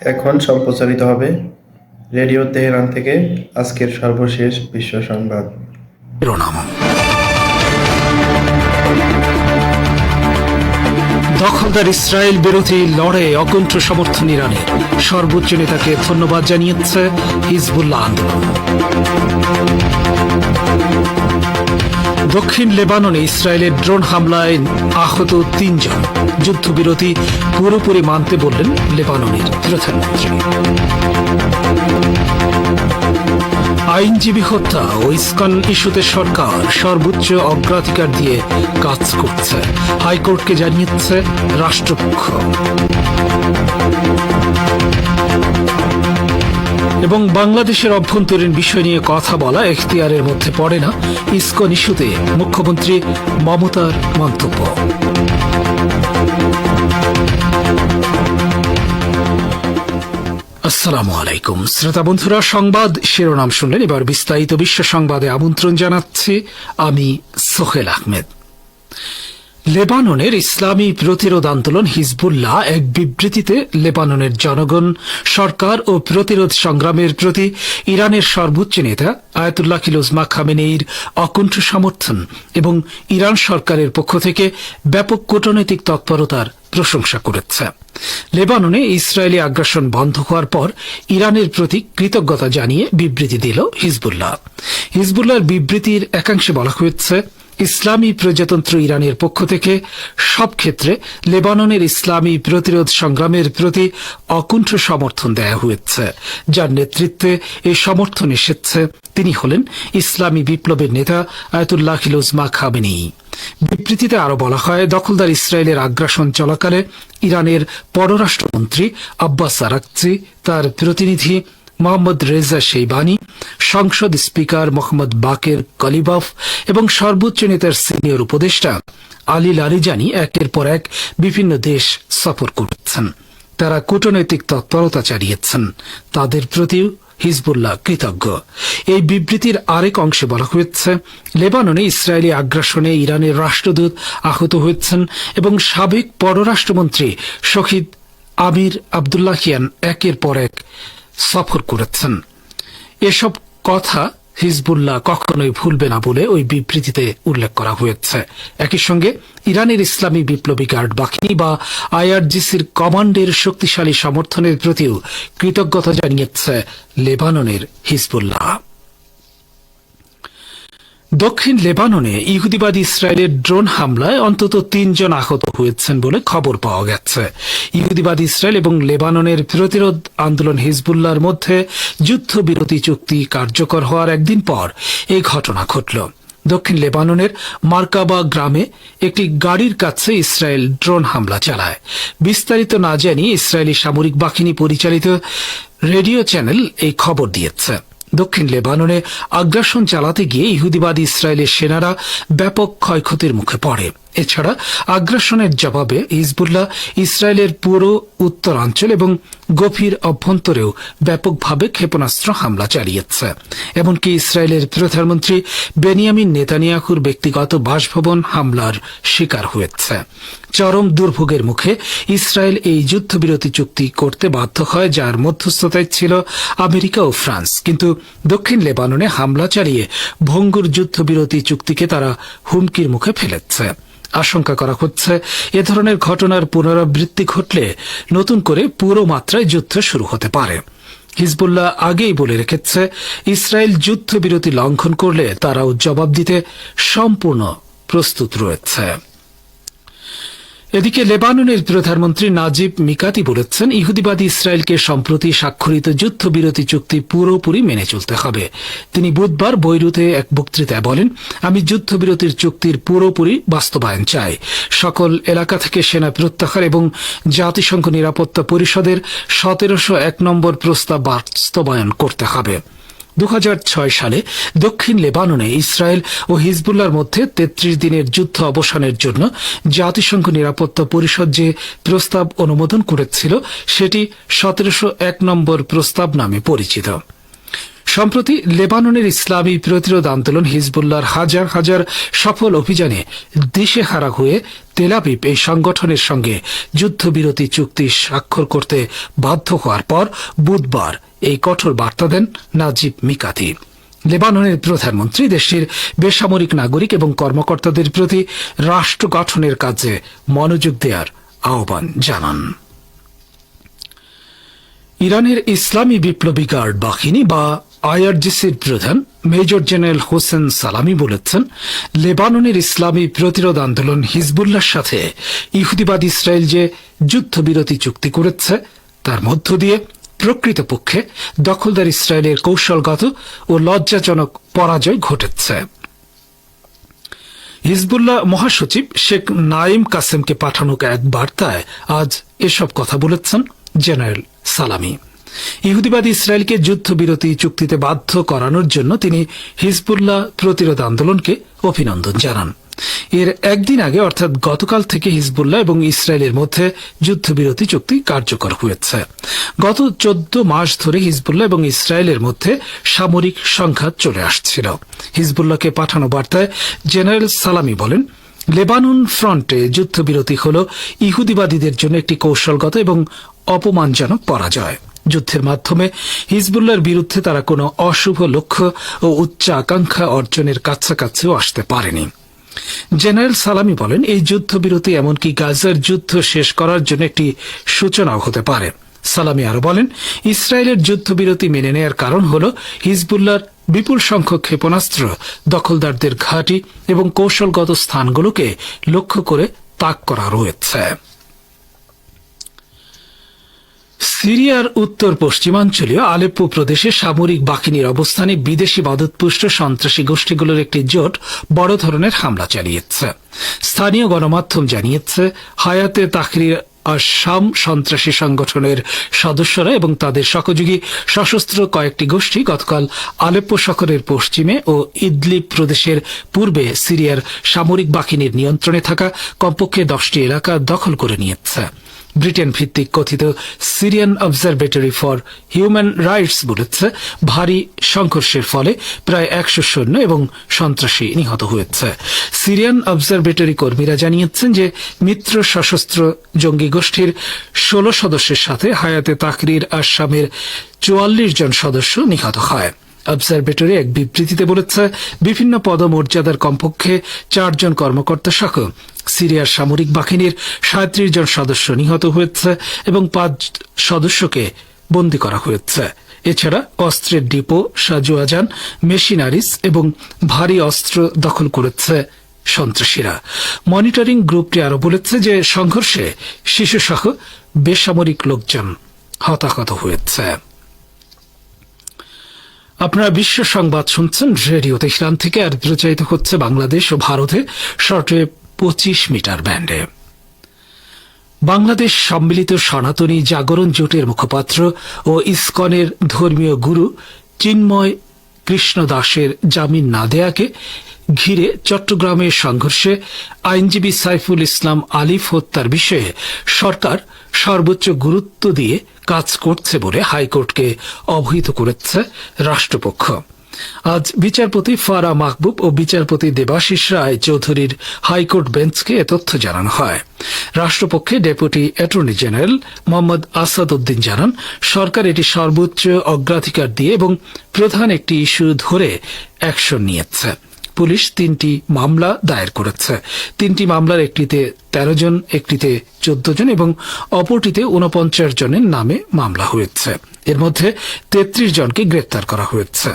এখন সম্প্রচারিত হবে রেডিও তেহরান থেকে আজকের সর্বশেষ বিশ্ব সংবাদ শিরোনাম। দখলদার ইসরায়েল বিরোধী লড়াইয়ে অকুণ্ঠ সমর্থন ইরানের, সর্বোচ্চ নেতাকে ধন্যবাদ জানিয়েছে হিজবুল্লাহ আন্দোলন। দক্ষিণ লেবাননে ইসরায়েলের ড্রোন হামলায় আহত ৩ জন, যুদ্ধবিরতি পুরোপুরি মানতে বললেন লেবাননের প্রধানমন্ত্রী। আইনজীবী হত্যা ও ইসকন ইস্যুতে সরকার সর্বোচ্চ অগ্রাধিকার দিয়ে কাজ করছে, হাইকোর্টকে জানিয়েছে রাষ্ট্রপক্ষ। এবং বাংলাদেশের অভ্যন্তরীণ বিষয় নিয়ে কথা বলা এখতিয়ারের মধ্যে পড়ে না, ইসকন ইস্যুতে মুখ্যমন্ত্রী মমতার মন্তব্য। আসসালামু আলাইকুম শ্রোতা বন্ধুরা, সংবাদ শিরোনাম শুনলেন। এবার বিস্তারিত বিশ্ব সংবাদে আমন্ত্রণ জানাচ্ছি আমি সোহেল আহমেদ। লেবাননের ইসলামী প্রতিরোধ আন্দোলন হিজবুল্লাহ এক বিবৃতিতে লেবাননের জনগণ, সরকার ও প্রতিরোধ সংগ্রামের প্রতি ইরানের সর্বোচ্চ নেতা আয়াতুল্লাহ উজমা খামেনেইর অকুণ্ঠ সমর্থন এবং ইরান সরকারের পক্ষ থেকে ব্যাপক কূটনৈতিক তৎপরতার প্রশংসা করেছে। লেবাননে ইসরায়েলি আগ্রাসন বন্ধ হওয়ার পর ইরানের প্রতি কৃতজ্ঞতা জানিয়ে বিবৃতি দিল হিজবুল্লাহ। হিজবুল্লাহর বিবৃতির একাংশে বলা হয়েছে, ইসলামী প্রজাতন্ত্র ইরানের পক্ষ থেকে সব ক্ষেত্রে লেবাননের ইসলামী প্রতিরোধ সংগ্রামের প্রতি অকুণ্ঠ সমর্থন দেয়া হয়েছে। যার নেতৃত্বে এই সমর্থন এসেছে তিনি হলেন ইসলামী বিপ্লবের নেতা আয়াতুল্লাহ উজমা খামেনেই। বিবৃতিতে আরো বলা হয়, দখলদার ইসরায়েলের আগ্রাসন চলাকালে ইরানের পররাষ্ট্রমন্ত্রী আব্বাস আরাকচি, তার প্রতিনিধি মোহাম্মদ রেজা শেইবানি, সংসদ স্পিকার মোহাম্মদ বাকের কলিবাফ এবং সর্বোচ্চ নেতার সিনিয়র উপদেষ্টা আলী লারিজানি একের পর এক বিভিন্ন দেশ সফর করেছেন। তারা কূটনৈতিক তৎপরতা চালিয়েছেন, তাদের প্রতিও হিজবুল্লাহ কৃতজ্ঞ। এই বিবৃতির আরেক অংশে বলা হয়েছে, লেবাননে ইসরায়েলি আগ্রাসনে ইরানের রাষ্ট্রদূত আহত হয়েছেন এবং সাবেক পররাষ্ট্রমন্ত্রী শহীদ আমির আবদুল্লাহিয়ান একের পর এক সফর করেছেন। এসব কথা হিজবুল্লাহ কখনোই ভুলবে না বলে ওই বিবৃতিতে উল্লেখ করা হয়েছে। একই সঙ্গে ইরানের ইসলামী বিপ্লবী গার্ড বাহিনী বা আইআরজিসির কমান্ডের শক্তিশালী সমর্থনের প্রতিও কৃতজ্ঞতা জানিয়েছে লেবাননের হিজবুল্লাহ। দক্ষিণ লেবাননে ইহুদিবাদী ইসরায়েলের ড্রোন হামলায় অন্তত ৩ জন আহত হয়েছেন বলে খবর পাওয়া গেছে। ইহুদিবাদী ইসরায়েল এবং লেবাননের প্রতিরোধ আন্দোলন হিজবুল্লাহর মধ্যে যুদ্ধবিরতি চুক্তি কার্যকর হওয়ার একদিন পর এই ঘটনা ঘটল। দক্ষিণ লেবাননের মার্কাবা গ্রামে একটি গাড়ির কাছে ইসরায়েল ড্রোন হামলা চালায়। বিস্তারিত না জানিয়ে ইসরায়েলি সামরিক বাহিনী পরিচালিত রেডিও চ্যানেল এই খবর দিয়েছে। দক্ষিণ লেবাননে আগ্রাসন চালাতে গিয়ে ইহুদিবাদী ইসরায়েলের সেনারা ব্যাপক ক্ষয়ক্ষতির মুখে পড়ে। এছাড়া আগ্রাসনের জবাবে হিজবুল্লাহ ইসরায়েলের পুরো উত্তরাঞ্চল এবং গভীর অভ্যন্তরেও ব্যাপকভাবে ক্ষেপণাস্ত্র হামলা চালিয়েছে। এমনকি ইসরায়েলের প্রধানমন্ত্রী বেনিয়ামিন নেতানিয়াহুর ব্যক্তিগত বাসভবন হামলার শিকার হয়েছে। চরম দুর্ভোগের মুখে ইসরায়েল এই যুদ্ধবিরতি চুক্তি করতে বাধ্য হয়, যার মধ্যস্থতায় ছিল আমেরিকা ও ফ্রান্স। কিন্তু দক্ষিণ লেবাননে হামলা চালিয়ে ভঙ্গুর যুদ্ধবিরতি চুক্তিকে তারা হুমকির মুখে ফেলেছে। আশঙ্কা করা হচ্ছে, এ ধরনের ঘটনার পুনরাবৃত্তি ঘটলে নতুন করে পুরো মাত্রায় যুদ্ধ শুরু হতে পারে। হিজবুল্লাহ আগেই বলে রেখেছে, ইসরায়েল যুদ্ধবিরতি লঙ্ঘন করলে তারাও জবাব দিতে সম্পূর্ণ প্রস্তুত রয়েছে। এদিকে লেবাননের প্রধানমন্ত্রী নাজিব মিকাতি বলেছেন, ইহুদিবাদী ইসরায়েলকে সম্প্রতি স্বাক্ষরিত যুদ্ধবিরতি চুক্তি পুরোপুরি মেনে চলতে হবে। তিনি বুধবার বৈরুতে এক বক্তৃতায় বলেন, আমি যুদ্ধবিরতির চুক্তির পুরোপুরি বাস্তবায়ন চাই। সকল এলাকা থেকে সেনা প্রত্যাহার এবং জাতিসংঘ নিরাপত্তা পরিষদের 1701 নম্বর প্রস্তাব বাস্তবায়ন করতে হবে। 2006 সালে দক্ষিণ লেবাননে ইসরায়েল ও হিজবুল্লাহর মধ্যে 33 দিনের যুদ্ধ অবসানের জন্য জাতিসংঘ নিরাপত্তা পরিষদ যে প্রস্তাব অনুমোদন করেছিল সেটি 1701 নম্বর প্রস্তাব নামে পরিচিত। সম্প্রতি লেবাননের ইসলামী প্রতিরোধ আন্দোলন হিজবুল্লাহর হাজার হাজার সফল অভিযানে দিশেহারা হয়ে তেল আবিব এই সংগঠনের সঙ্গে যুদ্ধবিরতি চুক্তি স্বাক্ষর করতে বাধ্য হওয়ার পর বুধবার এই কঠোর বার্তা দেন নাজিব মিকাতি। লেবাননের প্রধানমন্ত্রী দেশটির বেসামরিক নাগরিক এবং কর্মকর্তাদের প্রতি রাষ্ট্র গঠনের কাজে মনোযোগ দেওয়ার আহ্বান জানান। ইরানের ইসলামী বিপ্লবী গার্ড বাহিনী বা আইআরজিসির প্রধান মেজর জেনারেল হোসেন সালামি বলেছেন, লেবাননের ইসলামী প্রতিরোধ আন্দোলন হিজবুল্লাহর সাথে ইহুদিবাদ ইসরায়েল যে যুদ্ধবিরতি চুক্তি করেছে তার মধ্য দিয়ে প্রকৃতপক্ষে দখলদার ইসরায়েলের কৌশলগত ও লজ্জাজনক পরাজয় ঘটেছে। হিজবুল্লাহ মহাসচিব শেখ নাইম কাসেমকে পাঠানো এক বার্তায় আজ এসব কথা বলেছেন জেনারেল সালামি। ইহুদিবাদী ইসরায়েলকে যুদ্ধবিরতি চুক্তিতে বাধ্য করানোর জন্য তিনি হিজবুল্লাহ প্রতিরোধ আন্দোলনকে অভিনন্দন জানান। এর একদিন আগে অর্থাৎ গতকাল থেকে হিজবুল্লাহ এবং ইসরায়েলের মধ্যে যুদ্ধবিরতি চুক্তি কার্যকর হয়েছে। গত 14 মাস ধরে হিজবুল্লাহ এবং ইসরায়েলের মধ্যে সামরিক সংঘাত চলে আসছিল। হিজবুল্লাহকে পাঠানো বার্তায় জেনারেল সালামি বলেন, লেবানন ফ্রন্টে যুদ্ধবিরতি হল ইহুদিবাদীদের জন্য একটি কৌশলগত এবং অপমানজনক পরাজয়। যুদ্ধের মাধ্যমে হিজবুল্লাহর বিরুদ্ধে তারা কোনো অশুভ লক্ষ্য ও উচ্চ আকাঙ্ক্ষা অর্জনের কাছাকাছিও আসতে পারেনি। জেনারেল সালামি বলেন, এই যুদ্ধবিরতি এমনকি গাজার যুদ্ধ শেষ করার জন্য একটি সূচনাও হতে পারে। সালামি আরো বলেন, ইসরায়েলের যুদ্ধবিরতি মেনে নেয়ার কারণ হল হিজবুল্লাহর বিপুল সংখ্যক ক্ষেপণাস্ত্র দখলদারদের ঘাঁটি এবং কৌশলগত স্থানগুলোকে লক্ষ্য করে তাক করা রয়েছে। সিরিয়ার উত্তর পশ্চিমাঞ্চলীয় আলেপ্পো প্রদেশে সামরিক বাহিনীর অবস্থানে বিদেশি মদতপুষ্ট সন্ত্রাসী গোষ্ঠীগুলোর একটি জোট বড় ধরনের হামলা চালিয়েছে। স্থানীয় গণমাধ্যম জানিয়েছে, হায়াতে তাহরির আশ-শাম সন্ত্রাসী সংগঠনের সদস্যরা এবং তাদের সহযোগী সশস্ত্র কয়েকটি গোষ্ঠী গতকাল আলেপ্পো শহরের পশ্চিমে ও ইদলিব প্রদেশের পূর্বে সিরিয়ার সামরিক বাহিনীর নিয়ন্ত্রণে থাকা কমপক্ষে 10টি এলাকা দখল করে নিয়েছে। ব্রিটেন ভিত্তিক কথিত Syrian observatory for human rights বলেছে, ভারী সংঘর্ষের ফলে প্রায় 100 সৈন্য এবং সন্ত্রাসী নিহত হয়েছে। সিরিয়ান অবজারভেটরি কর্মীরা জানিয়েছেন যে মিত্র সশস্ত্র জঙ্গি গোষ্ঠীর 16 সদস্যের সাথে হায়াতে তাহরির আশ-শামের 44 জন সদস্য নিহত হয়। অবজারভেটরি এক বিবৃতিতে বলেছে, বিভিন্ন পদমর্যাদার কমপক্ষে 4 জন কর্মকর্তা সহ সিরিয়ার সামরিক বাহিনীর 37 জন সদস্য নিহত হয়েছে এবং 5 সদস্যকে বন্দী করা হয়েছে। এছাড়া অস্ত্রের ডিপো, সাজুয়াজান, মেশিনারিজ এবং ভারী অস্ত্র দখল করেছে সন্ত্রাসীরা। মনিটরিং গ্রুপটি আরো বলেছে যে সংঘর্ষে শিশুসহ বেসামরিক লোকজন হতাহত হয়েছে। আপনারা বিশ্ব সংবাদ শুনছেন রেডিও তেহরান থেকে, আর প্রচারিত হচ্ছে বাংলাদেশ ও ভারতে শর্টওয়েভ 25 মিটার ব্যান্ডে। বাংলাদেশ সম্মিলিত সনাতনী জাগরণ জোটের মুখপাত্র ও ইসকনের ধর্মীয় গুরু চিন্ময় কৃষ্ণ দাসের জামিন না দেয়াকে ঘিরে চট্টগ্রামের সংঘর্ষে আইনজীবী সাইফুল ইসলাম আলিফ হত্যার বিষয়ে সরকার সর্বোচ্চ গুরুত্ব দিয়ে কাজ করছে বলে হাইকোর্টকে অবহিত করেছে রাষ্ট্রপক্ষ। আজ বিচারপতি ফারা মাহবুব ও বিচারপতি দেবাশিস রায় চৌধুরীর হাইকোর্ট বেঞ্চকে এ তথ্য জানানো হয়। রাষ্ট্রপক্ষে deputy attorney general Mohammad Asad Uddin জানান, সরকার এটি সর্বোচ্চ অগ্রাধিকার দিয়ে এবং প্রধান একটি ইস্যু ধরে অ্যাকশন নিয়েছে। পুলিশ 3টি মামলা দায়ের করেছে। 3টি মামলার একটিতে 13 জন, একটিতে 14 জন এবং অপরটিতে 49 জনের নামে মামলা হয়েছে। এর মধ্যে 33 জনকে গ্রেপ্তার করা হয়েছে।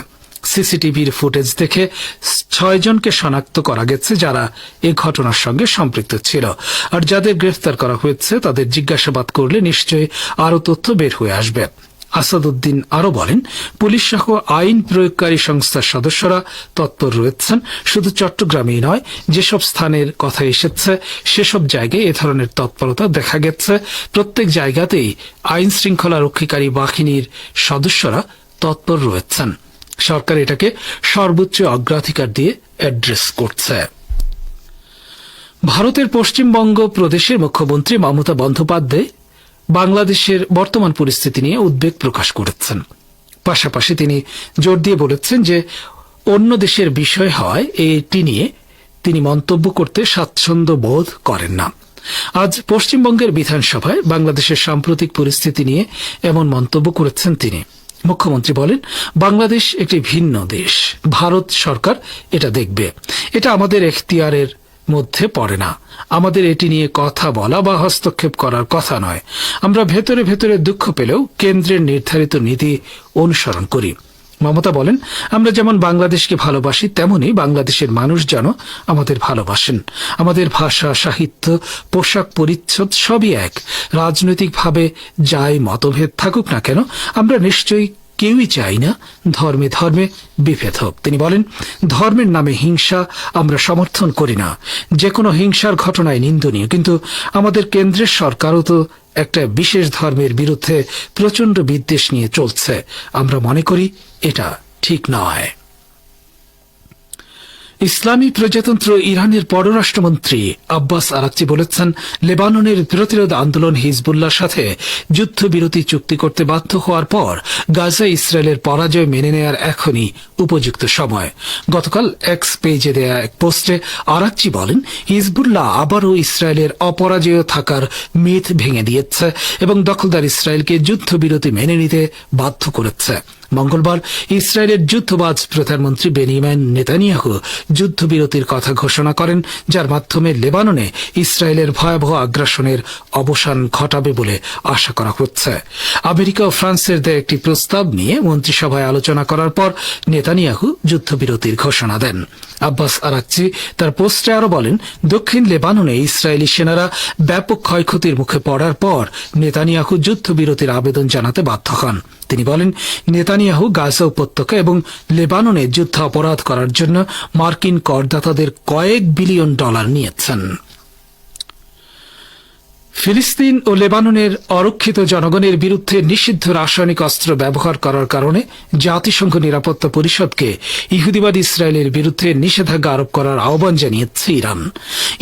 সিসিটিভির ফুটেজ দেখে 6 জনকে শনাক্ত করা গেছে যারা এ ঘটনার সঙ্গে সম্পৃক্ত ছিল, আর যাদের গ্রেফতার করা হয়েছে তাদের জিজ্ঞাসাবাদ করলে নিশ্চয়ই আরও তথ্য বের হয়ে আসবে। আসাদউদ্দিন আরো বলেন, পুলিশ সহ আইন প্রয়োগকারী সংস্থার সদস্যরা তৎপর রয়েছেন। শুধু চট্টগ্রামেই নয়, যেসব স্থানের কথা এসেছে সেসব জায়গায় এ ধরনের তৎপরতা দেখা গেছে। প্রত্যেক জায়গাতেই আইন শৃঙ্খলা রক্ষীকারী বাহিনীর সদস্যরা তৎপর রয়েছেন। সরকার এটাকে সর্বোচ্চ অগ্রাধিকার দিয়ে অ্যাড্রেস করছে। ভারতের পশ্চিমবঙ্গ প্রদেশের মুখ্যমন্ত্রী মমতা বন্দ্যোপাধ্যায় বাংলাদেশের বর্তমান পরিস্থিতি নিয়ে উদ্বেগ প্রকাশ করেছেন। পাশাপাশি তিনি জোর দিয়ে বলেছেন যে অন্য দেশের বিষয় হয় এটি নিয়ে তিনি মন্তব্য করতে স্বাচ্ছন্দ্য বোধ করেন না। আজ পশ্চিমবঙ্গের বিধানসভায় বাংলাদেশের সাম্প্রতিক পরিস্থিতি নিয়ে এমন মন্তব্য করেছেন তিনি। মুখ্যমন্ত্রী বলেন, বাংলাদেশ একটি ভিন্ন দেশ, ভারত সরকার এটা দেখবে, এটা আমাদের এখতিয়ারের মধ্যে পড়ে না, আমাদের এটি নিয়ে কথা বলা বা হস্তক্ষেপ করার কথা নয়। আমরা ভেতরে ভেতরে দুঃখ পেলেও কেন্দ্রের নির্ধারিত নীতি অনুসরণ করি। মমতা বলেন, আমরা যেমন বাংলাদেশকে ভালোবাসি তেমনি বাংলাদেশের মানুষ যেন আমাদের ভালোবাসেন। আমাদের ভাষা, সাহিত্য, পোশাক পরিচ্ছদ সবই এক। রাজনৈতিকভাবে যাই মতভেদ থাকুক না কেন, আমরা নিশ্চয়ই কেউই চাই না ধর্মে ধর্মে বিভেদ হোক। তিনি বলেন, ধর্মের নামে হিংসা আমরা সমর্থন করি না। যে কোনো হিংসার ঘটনায় নিন্দনীয়, কিন্তু আমাদের কেন্দ্রের সরকারও তো একটা বিশেষ ধর্মের বিরুদ্ধে প্রচণ্ড বিদ্বেষ নিয়ে চলছে। আমরা মনে করি এটা ঠিক নয়। ইসলামী প্রজাতন্ত্র ইরানের পররাষ্ট্রমন্ত্রী আব্বাস আরাকচি বলেছেন, লেবাননের প্রতিরোধ আন্দোলন হিজবুল্লাহর সাথে যুদ্ধবিরতি চুক্তি করতে বাধ্য হওয়ার পর গাজায় ইসরায়েলের পরাজয় মেনে নেয়ার এখনই উপযুক্ত সময়। গতকাল এক্স পেজে দেয়া এক পোস্টে আরাকচি বলেন, হিজবুল্লাহ আবারও ইসরায়েলের অপরাজেয় থাকার মিথ ভেঙে দিয়েছে এবং দখলদার ইসরায়েলকে যুদ্ধবিরতি মেনে নিতে বাধ্য করেছে। মঙ্গলবার ইসরায়েলের যুদ্ধবাজ প্রধানমন্ত্রী বেনিয়ামিন নেতানিয়াহু যুদ্ধবিরতির কথা ঘোষণা করেন, যার মাধ্যমে লেবাননে ইসরায়েলের ভয়াবহ আগ্রাসনের অবসান ঘটাবে বলে আশা করা হচ্ছে। আমেরিকা ও ফ্রান্সের দেয়া একটি প্রস্তাব নিয়ে মন্ত্রিসভায় আলোচনা করার পর নেতানিয়াহু যুদ্ধবিরতির ঘোষণা দেন। আব্বাস আরাকচি তার পোস্টে আরো বলেন, দক্ষিণ লেবাননে ইসরায়েলি সেনারা ব্যাপক ক্ষয়ক্ষতির মুখে পড়ার পর নেতানিয়াহু যুদ্ধবিরতির আবেদন জানাতে বাধ্য হন। তিনি বলেন, নেতানিয়াহু গাজা উপত্যকা এবং লেবাননে যুদ্ধ অপরাধ করার জন্য মার্কিন করদাতাদের কয়েক বিলিয়ন ডলার নিয়েছেন। ফিলিস্তিন ও লেবাননের অরক্ষিত জনগণের বিরুদ্ধে নিষিদ্ধ রাসায়নিক অস্ত্র ব্যবহার করার কারণে জাতিসংঘ নিরাপত্তা পরিষদকে ইহুদিবাদ ইসরায়েলের বিরুদ্ধে নিষেধাজ্ঞা আরোপ করার আহ্বান জানিয়েছে ইরান।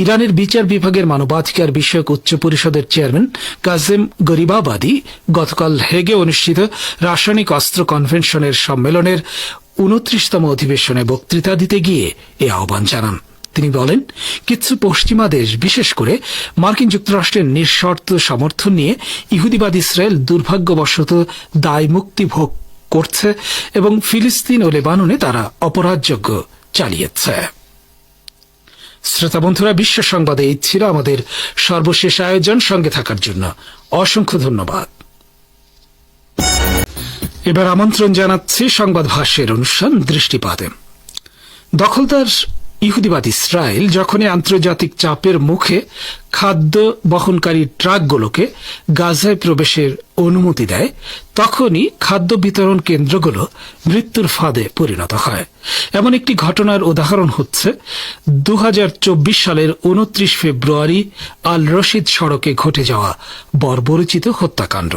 ইরানের বিচার বিভাগের মানবাধিকার বিষয়ক উচ্চ পরিষদের চেয়ারম্যান কাজেম গরিবাবাদী গতকাল হেগে অনুষ্ঠিত রাসায়নিক অস্ত্র কনভেনশনের সম্মেলনের 29তম অধিবেশনে বক্তৃতা দিতে গিয়ে এ আহ্বান জানান। তিনি বলেন, কিছু পশ্চিমা দেশ, বিশেষ করে মার্কিন যুক্তরাষ্ট্রের নিঃশর্ত সমর্থন নিয়ে ইহুদিবাদ ইসরায়েল দুর্ভাগ্যবশত দায় মুক্তি ভোগ করছে এবং ফিলিস্তিন ও লেবাননে তারা অপরাধযোগ্য চালিয়েছে। শ্রোতা বন্ধুরা, বিশ্ব সংবাদে এই ছিল আমাদের সর্বশেষ আয়োজন। সঙ্গে থাকার জন্য অসংখ্য ধন্যবাদ। এবার আমন্ত্রণ জানাচ্ছি সংবাদ ভাষ্যের অনুষ্ঠান দৃষ্টিপাতে। দখলদার ইহুদিবাদ ইসরায়েল যখনই আন্তর্জাতিক চাপের মুখে খাদ্য বহনকারী ট্রাকগুলোকে গাজায় প্রবেশের অনুমতি দেয়, তখনই খাদ্য বিতরণ কেন্দ্রগুলো মৃত্যুর ফাঁদে পরিণত হয়। এমন একটি ঘটনার উদাহরণ হচ্ছে 2024 সালের 29 ফেব্রুয়ারি আল রশিদ সড়কে ঘটে যাওয়া বর্বরচিত হত্যাকাণ্ড।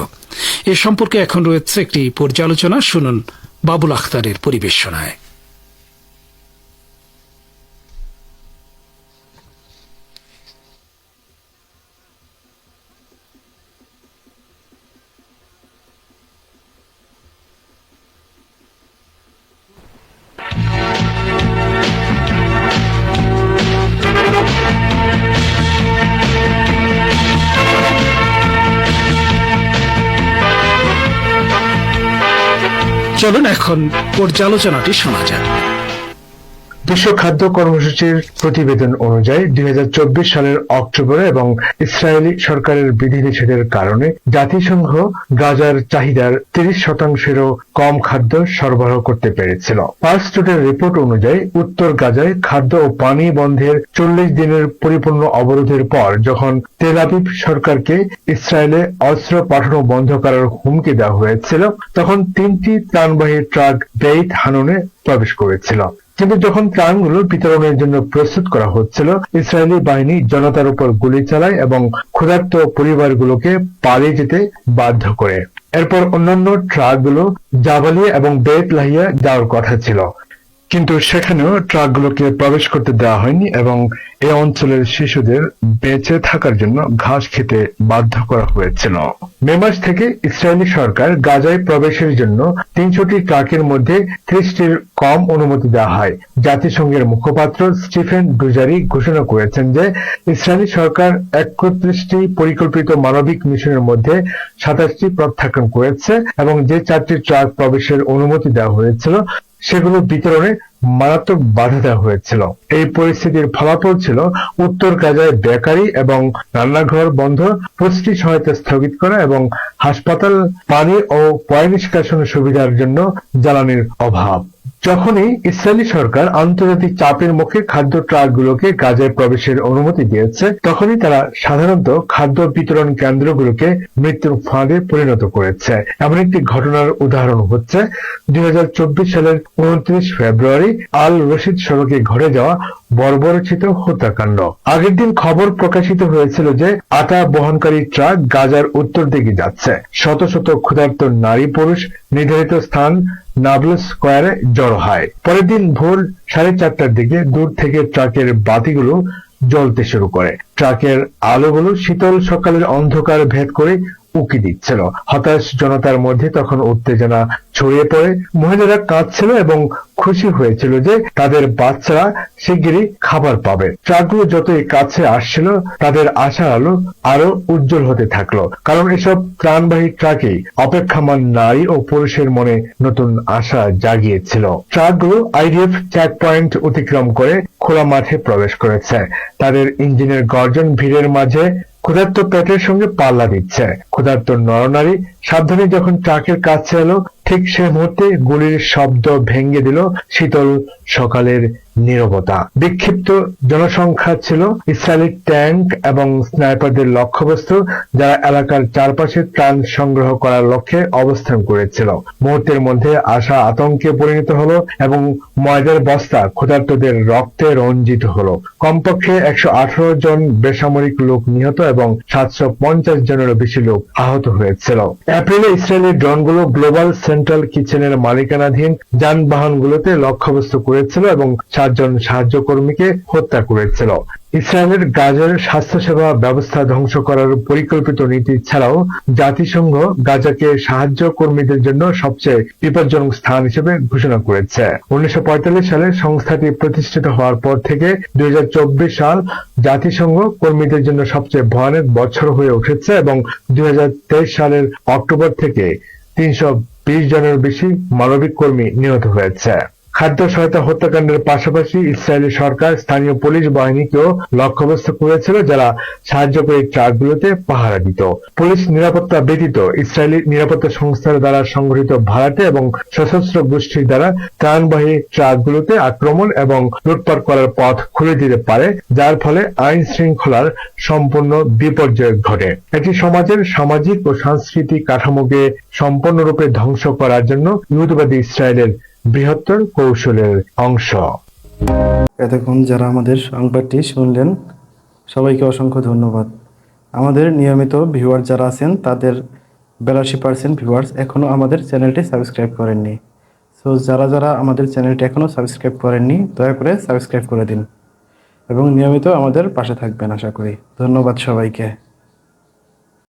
এ সম্পর্কে এখন রয়েছে একটি পর্যালোচনা। শুনুন বাবুল আখতারের পরিবেশনায়। চলুন এখন পর্যালোচনাটি শোনা যাক। বিশ্ব খাদ্য কর্মসূচির প্রতিবেদন অনুযায়ী 2024 সালের অক্টোবরে এবং ইসরায়েলি সরকারের বিধিনিষেধের কারণে জাতিসংঘ গাজার চাহিদার 30%-এরও কম খাদ্য সরবরাহ করতে পেরেছিল। পার্সটুডের রিপোর্ট অনুযায়ী উত্তর গাজায় খাদ্য ও পানি বন্ধের 40 দিনের পরিপূর্ণ অবরোধের পর যখন তেল আবিব সরকারকে ইসরায়েলে অস্ত্র পাঠানো বন্ধ করার হুমকি দেওয়া হয়েছিল, তখন 3টি ত্রাণবাহী ট্রাক বেইত হানুনে প্রবেশ করেছিল। কিন্তু যখন ত্রাণগুলো বিতরণের জন্য প্রস্তুত করা হচ্ছিল, ইসরায়েলি বাহিনী জনতার উপর গুলি চালায় এবং ক্ষুধার্ত পরিবারগুলোকে পালিয়ে যেতে বাধ্য করে। এরপর অন্যান্য ট্রাকগুলো জাবালিয়া এবং বেত লাহিয়া যাওয়ার কথা ছিল। কিন্তু সেখানেও ট্রাকগুলোকে প্রবেশ করতে দেওয়া হয়নি এবং এই অঞ্চলের শিশুদের বেঁচে থাকার জন্য ঘাস খেতে বাধ্য করা হয়েছিল। মে মাস থেকে ইসরায়েলি সরকার গাজায় প্রবেশের জন্য 300টি ট্রাকের মধ্যে 30টির কম অনুমতি দেওয়া হয়। জাতিসংঘের মুখপাত্র স্টিফেন ডুজারি ঘোষণা করেছেন যে ইসরায়েলি সরকার 31টি পরিকল্পিত মানবিক মিশনের মধ্যে 27টি প্রত্যাখ্যান করেছে এবং যে 4টি ট্রাক প্রবেশের অনুমতি দেওয়া হয়েছিল সেগুলো বিতরণে মারাত্মক বাধা দেওয়া হয়েছিল। এই পরিস্থিতির ফলাফল ছিল উত্তর গাজায় বেকারি এবং রান্নাঘর বন্ধ, পুষ্টি সহায়তা স্থগিত করা এবং হাসপাতাল, পানি ও পয় নিষ্কাশন সুবিধার জন্য জ্বালানির অভাব। যখনই ইসরায়েলি সরকার আন্তর্জাতিক চাপের মুখে খাদ্য ট্রাকগুলোকে গাজায় প্রবেশের অনুমতি দিয়েছে, তখনই তারা সাধারণত খাদ্য বিতরণ কেন্দ্রগুলোকে মৃত্যুর ফাঁদে পরিণত করেছে। এমন একটি ঘটনার উদাহরণ হচ্ছে 2024 সালের 29 ফেব্রুয়ারি আল রশিদ সড়কে ঘটে যাওয়া বর্বরচিত হত্যাকাণ্ড। আগের দিন খবর প্রকাশিত হয়েছিল যে আটা বহনকারী ট্রাক গাজার উত্তর দিকে যাচ্ছে। শত শত ক্ষুধার্ত নারী পুরুষ নির্ধারিত স্থান নাবলস স্কয়ারে জড়ো হয়। পরের দিন ভোর 4:30টার দিকে দূর থেকে ট্রাকের বাতিগুলো জ্বলতে শুরু করে। ট্রাকের আলোগুলো শীতল সকালের অন্ধকার ভেদ করে উকি দিচ্ছিল। হতাশ জনতার মধ্যে তখন উত্তেজনা ছড়িয়ে পড়ে। মহিলারা কাঁদছিল এবং খুশি হয়েছিল যে তাদের বাচ্চারা শিগগিরই খাবার পাবে। ট্রাকগুলো যতই কাছে আসছিল তাদের আশার আলো আরো উজ্জ্বল হতে থাকলো, কারণ এসব ত্রাণবাহী ট্রাকেই অপেক্ষামান নারী ও পুরুষের মনে নতুন আশা জাগিয়েছিল। ট্রাকগুলো আইডিএফ চেক পয়েন্ট অতিক্রম করে খোলা মাঠে প্রবেশ করেছে। তাদের ইঞ্জিনের গর্জন ভিড়ের মাঝে ক্ষুধার্ত পেটের সঙ্গে পাল্লা দিচ্ছে। ক্ষুধার্ত নরনারী সাবধানে যখন ট্রাকের কাছে এলো, ঠিক সে মুহূর্তে গুলির শব্দ ভেঙে দিল শীতল সকালের নীরবতা। বিক্ষিপ্ত জনসংখ্যা ছিল ইসরায়েলি ট্যাঙ্ক এবং স্নাইপারদের লক্ষ্যবস্তু, যারা এলাকার চারপাশে ত্রাণ সংগ্রহ করার লক্ষ্যে অবস্থান করেছিল। মুহূর্তের মধ্যে আশা আতঙ্কে পরিণত হলো এবং ময়দার বস্তা ক্ষুধার্তদের রক্তে রঞ্জিত হলো। কমপক্ষে 118 জন বেসামরিক লোক নিহত এবং 750 জনেরও বেশি লোক আহত হয়েছিল। এপ্রিলে ইসরায়েলি ড্রোনগুলো গ্লোবাল সেন্ট্রাল কিচেনের মালিকানাধীন যানবাহনগুলোতে লক্ষ্যবস্তু করেছিল এবং 7 জন সাহায্য কর্মীকে হত্যা করেছিল। ইসরায়েলের গাজার স্বাস্থ্যসেবা ব্যবস্থা ধ্বংস করার পরিকল্পিত নীতি ছাড়াও জাতিসংঘ গাজাকে সাহায্য কর্মীদের জন্য সবচেয়ে বিপজ্জনক স্থান হিসেবে ঘোষণা করেছে। 1945 সালে সংস্থাটি প্রতিষ্ঠিত হওয়ার পর থেকে 2024 সাল জাতিসংঘ কর্মীদের জন্য সবচেয়ে ভয়ানক বছর হয়ে উঠেছে এবং 2023 সালের অক্টোবর থেকে 320 জনের বেশি মানবিক কর্মী নিহত হয়েছে। খাদ্য সহায়তা হত্যাকাণ্ডের পাশাপাশি ইসরায়েলি সরকার স্থানীয় পুলিশ বাহিনীকেও লক্ষ্যবস্তু করেছিল, যারা সাহায্যকারী ট্রাকগুলোতে পাহারা দিত। পুলিশ নিরাপত্তা ব্যতীত ইসরায়েলি নিরাপত্তা সংস্থার দ্বারা সংগঠিত ভাড়াটে এবং সশস্ত্র গোষ্ঠীর দ্বারা ত্রাণবাহী ট্রাকগুলোতে আক্রমণ এবং লুটপাট করার পথ খুলে দিতে পারে, যার ফলে আইন শৃঙ্খলার সম্পূর্ণ বিপর্যয় ঘটে। এটি সমাজের সামাজিক ও সাংস্কৃতিক কাঠামোকে সম্পূর্ণরূপে ধ্বংস করার জন্য ইহুদিবাদী ইসরায়েলের বৃহত্তর কৌশলের অংশ। এতক্ষণ যারা আমাদের সংবাদটি শুনলেন, সবাইকে অসংখ্য ধন্যবাদ। আমাদের নিয়মিত ভিউয়ার যারা আছেন তাদের 82% ভিউয়ার্স এখনও আমাদের চ্যানেলটি সাবস্ক্রাইব করেননি। সো যারা যারা আমাদের চ্যানেলটি এখনও সাবস্ক্রাইব করেননি, দয়া করে সাবস্ক্রাইব করে দিন এবং নিয়মিত আমাদের পাশে থাকবেন আশা করি। ধন্যবাদ সবাইকে।